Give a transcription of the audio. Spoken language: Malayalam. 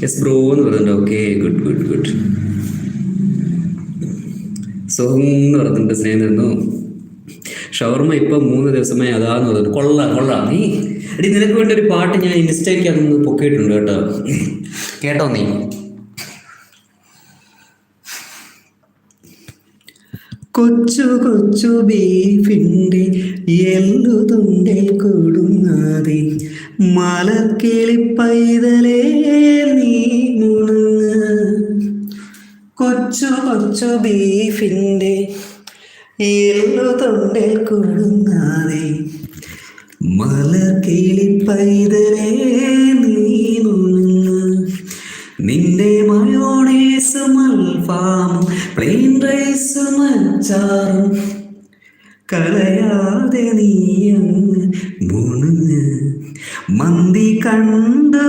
യെസ് ബ്രോ എന്ന് പറയുന്നുണ്ട്. Okay, good good good. Song എന്ന് പറഞ്ഞിട്ടുണ്ട്. സ്നേഹം തരുന്നു. ഷവർമ്മ ഇപ്പൊ 3 ദിവസമായി അതാന്ന് പറഞ്ഞു. കൊള്ളാം കൊള്ളാം. നീ എടി, നിനക്ക് വേണ്ടി ഒരു പാട്ട് ഞാൻ ഇൻസ്റ്റയ്ക്ക് അതൊന്ന് പൊക്കിയിട്ടുണ്ട് കേട്ടോ. കേട്ടോ നീ? കൊച്ചു കൊച്ചു ബീഫിൻ്റെ എല്ലു തുണ്ടിൽ കൊടുങ്ങാതെ മലർക്കിളി പൈതലേ നീ മുണങ്ങ്. കൊച്ചു കൊച്ചു ബീഫിൻ്റെ എല്ലു തുണ്ടിൽ കൊടുങ്ങാതെ മലർക്കിളി പൈതലേ നീ മുണങ്ങ്. നിന്റെ മയോണൈസും അൽഫാമും പ്ലെയിൻ റൈസും അച്ചാറും കളയാതെ നീ അങ്ങ് മുണങ്ങ്. മന്തി കണ്ട്